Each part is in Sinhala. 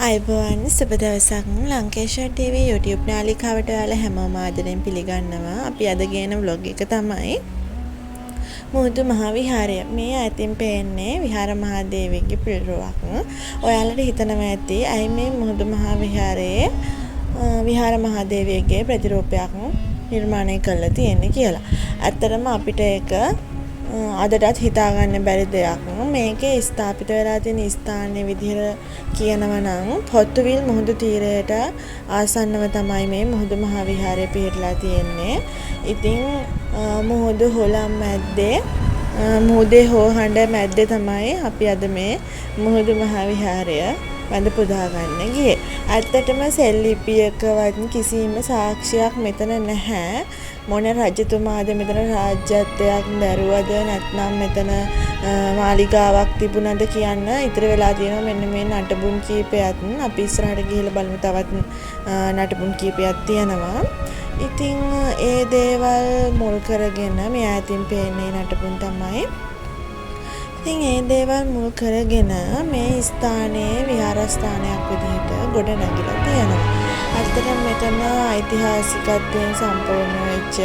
අයිබෝවන් සුබ දවසක් ලංකේෂර් TV YouTube නාලිකාවට ඔයාලා හැමෝම ආදරෙන් පිළිගන්නවා. අපි අද ගේන vlog එක තමයි මුහුදු මහා විහාරය. මේ අතින් පේන්නේ විහාර මහදේවගේ පිළිරුවක්. ඔයාලට හිතනවා ඇති ඇයි මේ මුහුදු මහා විහාරයේ විහාර මහදේවගේ ප්‍රතිරූපයක් නිර්මාණය කරලා තියෙන්නේ කියලා. ඇත්තටම අපිට ඒක අදටත් හිතා ගන්න බැරි දෙයක්. මේකේ ස්ථාපිත වෙලා තියෙන ස්ථානයේ විදිහට කියනවා නම් පොතුවිල් මුහුදු තීරයට ආසන්නව තමයි මේ මුහුදු මහා විහාරය පිහිටලා තියෙන්නේ. ඉතින් මුහුදු හොලම් මැද්දේ මුහුදේ හොහඬ මැද්දේ තමයි අපි අද මේ මුහුදු මහා විහාරය වැඳ පුදා ගන්න ගියේ. ඇත්තටම සෙල්ලිපියකවත් කිසිම සාක්ෂියක් මෙතන නැහැ. මොන රජතුමාද මෙතන රාජ්‍යත්වයක් දරුවද නැත්නම් මෙතන මාලිගාවක් තිබුණද කියන්න ඉතිරි වෙලා තියෙනවා. මෙන්න මේ නටබුන් කීපයක් අපි ඉස්සරහට ගිහිල්ලා බලමු. තවත් නටබුන් කීපයක් තියෙනවා. ඉතින් ඒ දේවල් මුල් කරගෙන මේ ඈතින් පේන්නේ නටබුන් තමයි. ඉතින් ඒ දේවල් මුල් කරගෙන මේ ස්ථානයේ විහාරස්ථානයක් විදිහට ගොඩ නැගිලා තියෙනවා. ඇත්තටම මෙතන ඓතිහාසිකත්වයෙන් සම්පූර්ණ වෙච්ච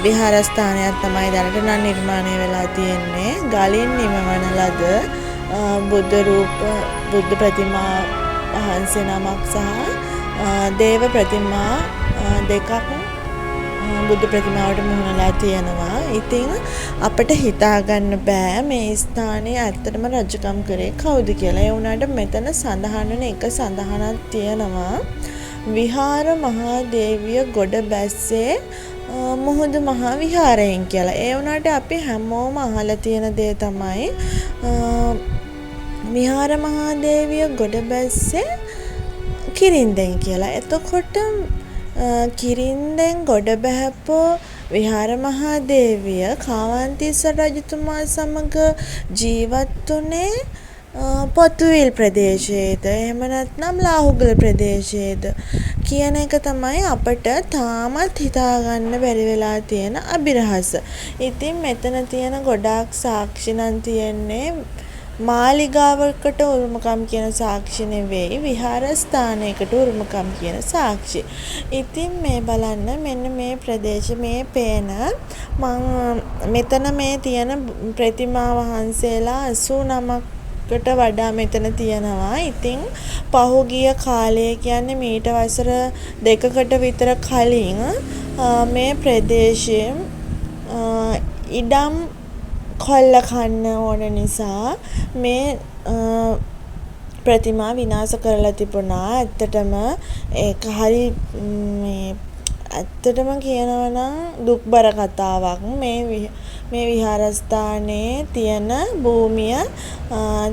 විහාරස්ථානයක් තමයි දැනට නම් නිර්මාණය වෙලා තියෙන්නේ. ගලින් නිමවන ලද බුද්ධ ප්‍රතිමා වහන්සේ නමක් සහ දේව ප්‍රතිමා දෙකක් බුද්ධ ප්‍රතිමාවට මුහුණලා තියෙනවා. ඉතින් අපිට හිතා ගන්න බෑ මේ ස්ථානයේ ඇත්තටම රජකම් කරේ කවුද කියලා. ඒ වුණාට මෙතන සඳහන් වෙන එක සඳහනක් තියෙනවා. විහාර මහා දේවිය ගොඩ බැස්සේ මුහුදු මහා විහාරයෙන් කියලා. ඒ වුණාට අපි හැමෝම අහලා තියෙන දේ තමයි විහාර මහා දේවිය ගොඩ බැස්සේ කිරින්දෙන් කියලා. එතකොට කිරින්දෙන් ගොඩ බැහැපෝ විහාර මහා දේවිය කාවන්තිස්ස රජතුමා සමග ජීවත් වුණේ පොතුවිල් ප්‍රදේශයේද එහෙම නැත්නම් ලාහුගල ප්‍රදේශයේද කියන එක තමයි අපට තාමත් හිතා ගන්න බැරි වෙලා තියෙන අභිරහස. ඉතින් මෙතන තියෙන ගොඩාක් සාක්ෂි නම් තියෙන්නේ මාලිගාවකට උරුමකම් කියන සාක්ෂි නෙවෙයි විහාරස්ථානයකට උරුමකම් කියන සාක්ෂි. ඉතින් මේ බලන්න මෙන්න මේ ප්‍රදේශ මේ පේන මෙතන මේ තියෙන ප්‍රතිමා වහන්සේලා 89කට වඩා මෙතන තියෙනවා. ඉතින් පහුගිය කාලය කියන්නේ මීට වසර 2කට විතර කලින් මේ ප්‍රදේශයේ ඉඩම් කොල්ල කන්න ඕන නිසා මේ ප්‍රතිමා විනාශ කරලා තිබුණා. ඇත්තටම ඒක හරි ඇත්තටම කියනවා නම් දුක්බර කතාවක්. මේ විහාරස්ථානයේ තියෙන භූමිය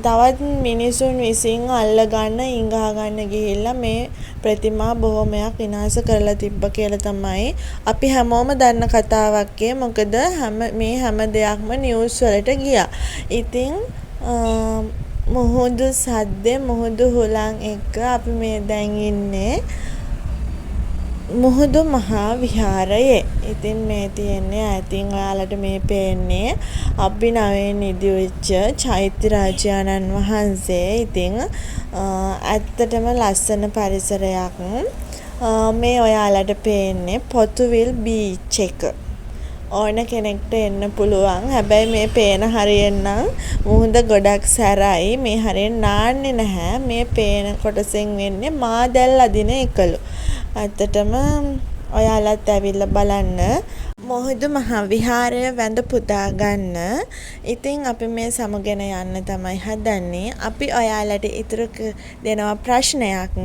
තවත් මිනිසුන් විසින් අල්ලගන්න ඉංගා ගන්න ගිහිල්ලා මේ ප්‍රතිමා බොහොමයක් විනාශ කරලා තිබ්බ කියලා තමයි අපි හැමෝම දන්න කතාවක්. මොකද මේ හැම දෙයක්ම නිවුස් වලට ගියා. ඉතින් මුහුදු සද්දේ මුහුදු හුලං එක්ක අපි මේ දැන් ඉන්නේ මුහුදු මහා විහාරයේ. ඉතින් මේ තියෙන්නේ ඇතින් ඔයාලට මේ පේන්නේ අභිනවයෙන් ඉදිවෙච්ච චෛත්‍ය රාජානන් වහන්සේ. ඉතින් ඇත්තටම ලස්සන පරිසරයක්. මේ ඔයාලට පේන්නේ පොතුවිල් බීච් එක. ඕන කෙනෙක්ට එන්න පුළුවන්. හැබැයි මේ පේන හරියෙන් නම් මුහුද ගොඩක් සැරයි. මේ හරියෙන් නාන්නේ නැහැ. මේ පේන කොටසෙන් වෙන්නේ මාදැල් අදින එකලු. ඇත්තටම ඔයාලත් ඇවිල්ලා බලන්න මුහුදු මහා විහාරය වැඳ පුදා ගන්න. ඉතින් අපි මේ සමුගෙන යන්න තමයි හදන්නේ. අපි ඔයාලට ඉතුරු දෙනවා ප්‍රශ්නයක්.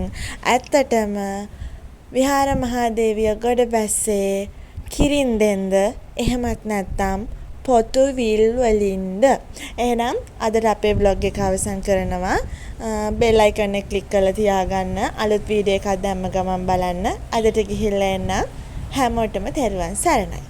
ඇත්තටම විහාර මහා දේවිය ගොඩ බැස්සේ කිරින්දෙන්ද එහෙමත් නැත්නම් පොතුවිල් වලින්ද? එහෙනම් අදට අපේ vlog එක අවසන් කරනවා. බෙල් අයිකන් එක ක්ලික් කරලා තියාගන්න. අලුත් වීඩියෝ එකක් දැම්ම ගමන් බලන්න. අදට ගිහිල්ලා එන්න. හැමෝටම තෙරුවන් සරණයි.